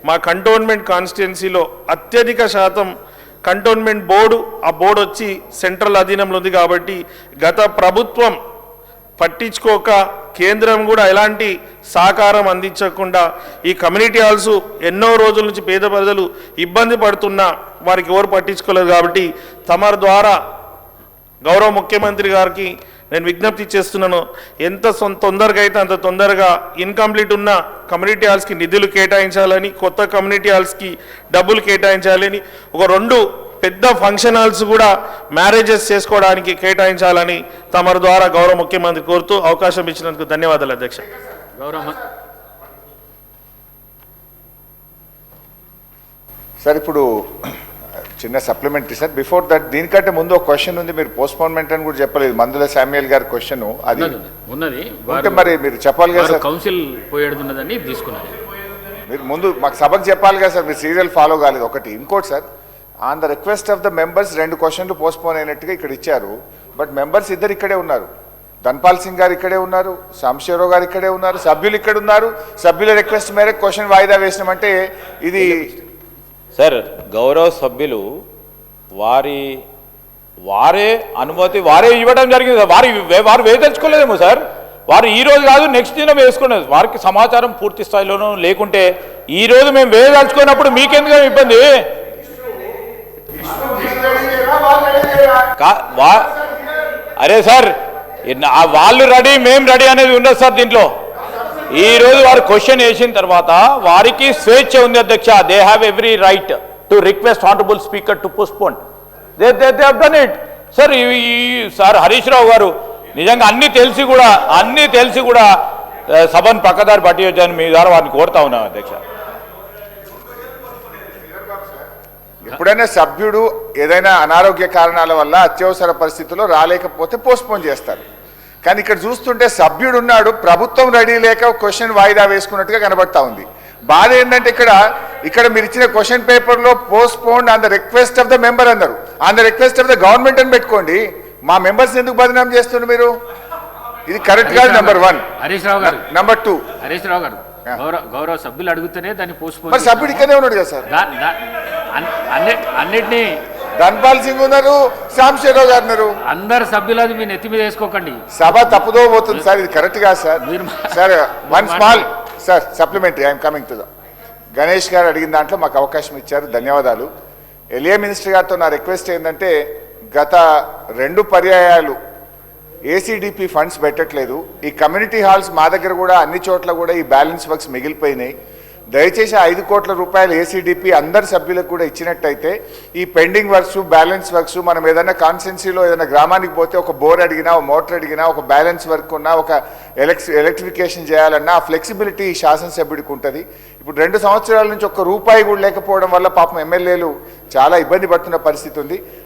మా కంటోన్మెంట్ కాన్స్టిట్యున్సీలో అత్యధిక శాతం కంటోన్మెంట్ బోర్డు ఆ బోర్డు వచ్చి సెంట్రల్ అధీనంలో ఉంది కాబట్టి గత ప్రభుత్వం పట్టించుకోక కేంద్రం కూడా ఎలాంటి సహకారం అందించకుండా ఈ కమ్యూనిటీ హాల్స్ ఎన్నో రోజుల నుంచి పేద ప్రజలు ఇబ్బంది పడుతున్నా వారికి ఎవరు పట్టించుకోలేదు కాబట్టి తమ ద్వారా గౌరవ ముఖ్యమంత్రి గారికి నేను విజ్ఞప్తి చేస్తున్నాను, ఎంత తొందరగా అయితే అంత తొందరగా ఇన్కంప్లీట్ ఉన్న కమ్యూనిటీ హాల్స్కి నిధులు కేటాయించాలని, కొత్త కమ్యూనిటీ హాల్స్కి డబ్బులు కేటాయించాలని, ఒక 2 పెద్ద ఫంక్షన్ హాల్స్ కూడా మ్యారేజెస్ చేసుకోవడానికి కేటాయించాలని తమ ద్వారా గౌరవ ముఖ్యమంత్రి కోరుతూ అవకాశం ఇచ్చినందుకు ధన్యవాదాలు అధ్యక్ష. సార్ ఇప్పుడు చిన్న సప్లిమెంటరీ సార్, బిఫోర్ దట్ దీనికంటే ముందు ఒక క్వశ్చన్ ఉంది, మీరు పోస్ట్పోన్మెంట్ అని కూడా చెప్పలేదు. మందుల శామ్యుయల్ గారి క్వశ్చన్ అది ఉన్నది, మరి మీరు చెప్పాలి కదా సార్. కౌన్సిల్ పోయేడున్నదని తీసుకున్నారు, మీరు ముందు మాకు సభకు చెప్పాలి కదా సార్, మీరు సీరియల్ ఫాలో కాలేదు ఒకటి. ఇంకోటి sir, on the request of the members 2 క్వశ్చన్లు పోస్ట్పోన్ అయినట్టుగా ఇక్కడ ఇచ్చారు. బట్ మెంబర్స్ ఇద్దరు ఇక్కడే ఉన్నారు, ధన్పాల్ సింగ్ గారు ఇక్కడే ఉన్నారు, సాంబశివరావు గారు ఇక్కడే ఉన్నారు, సభ్యులు ఇక్కడ ఉన్నారు. సభ్యుల రిక్వెస్ట్ మేరకు క్వశ్చన్ వాయిదా వేసినామంటే ఇది సార్ గౌరవ సభ్యులు వారే అనుమతి వారే ఇవ్వడం జరిగింది. వారు వేదలుచుకోలేదేమో సార్, వారు ఈ రోజు కాదు నెక్స్ట్ దినం వేసుకునేది. వారికి సమాచారం పూర్తి స్థాయిలోనూ లేకుంటే ఈ రోజు మేము వేదలుచుకున్నప్పుడు మీకెందుకు ఇబ్బంది? అరే సార్ వాళ్ళు రెడీ మేము రెడీ అనేది ఉండదు సార్. దీంట్లో ఈ రోజు వారు క్వశ్చన్ వేసిన తర్వాత వారికి స్వేచ్ఛ ఉంది అధ్యక్ష. They have every right to request honourable speaker to postpone. They have done it sir. Sir Harish Rao గారు నిజంగా అన్నీ తెలిసి కూడా సభను పక్కదారి పట్టించని మీ ద్వారా వారిని కోరుతా ఉన్నాం అధ్యక్ష. ఎప్పుడైనా సభ్యుడు ఏదైనా అనారోగ్య కారణాల వల్ల అత్యవసర పరిస్థితుల్లో రాలేకపోతే పోస్ట్పోన్ చేస్తారు. కానీ ఇక్కడ చూస్తుంటే సభ్యుడు ఉన్నాడు, ప్రభుత్వం రెడీ లేక క్వశ్చన్ వాయిదా వేసుకున్నట్టుగా కనబడతా ఉంది. బాధ ఏంటంటే ఇక్కడ మీరు ఇచ్చిన క్వశ్చన్ పేపర్లో postponed on the request of the member అన్నారు. On the request of the government అని పెట్టుకోండి. మా మెంబర్స్ ఎందుకు బదనాం చేస్తున్నారు మీరు? ఇది కరెక్ట్ కాదు. నెంబర్ 1. హరీష్ రావు గారు. నెంబర్ 2 హరీష్ రావు గారు గౌరవ సభ్యులు అడుగుతూనే దాన్ని పోస్ట్పోన్. మరి సభ్యుడు ఇక్కడే ఉన్నాడు కదా సార్. అన్నిటినీ ధన్పాల్ సింగ్ ఉన్నారు, సాంబశివరావు గారు ఉన్నారు. అందరు సభ్యులు అది మీ నెత్తి మీద వేసుకోకండి. సభ తప్పుదో పోతుంది సార్, ఇది కరెక్ట్ కాదు sir. Sir one small sir supplementary, I'm coming to the Ganesh గారు అడిగిన దాంట్లో మాకు అవకాశం ఇచ్చారు, ధన్యవాదాలు. ఎల్ఏ మినిస్టర్ గారితో నా రిక్వెస్ట్ ఏంటంటే గత 2 పర్యాయాలు ఏసీడీపీ ఫండ్స్ పెట్టట్లేదు. ఈ కమ్యూనిటీ హాల్స్ మా దగ్గర కూడా అన్ని చోట్ల కూడా ఈ బ్యాలెన్స్ వర్క్స్ మిగిలిపోయినాయి. దయచేసి 5 కోట్ల రూపాయలు ఏసీడీపీ అందరి సభ్యులకు కూడా ఇచ్చినట్టయితే ఈ పెండింగ్ వర్క్స్, బ్యాలెన్స్ వర్క్స్, మనం ఏదైనా కాన్స్టిట్యున్సీలో ఏదైనా గ్రామానికి పోతే ఒక బోర్ అడిగినా, ఒక మోటార్ అడిగినా, ఒక బ్యాలెన్స్ వర్క్ ఉన్నా, ఒక ఎలక్ట్రిఫికేషన్ చేయాలన్నా ఆ ఫ్లెక్సిబిలిటీ ఈ శాసనసభ్యుడికి ఉంటుంది. ఇప్పుడు 2 సంవత్సరాల నుంచి ఒక్క రూపాయి కూడా లేకపోవడం వల్ల పాపం ఎమ్మెల్యేలు చాలా ఇబ్బంది పడుతున్న పరిస్థితి ఉంది.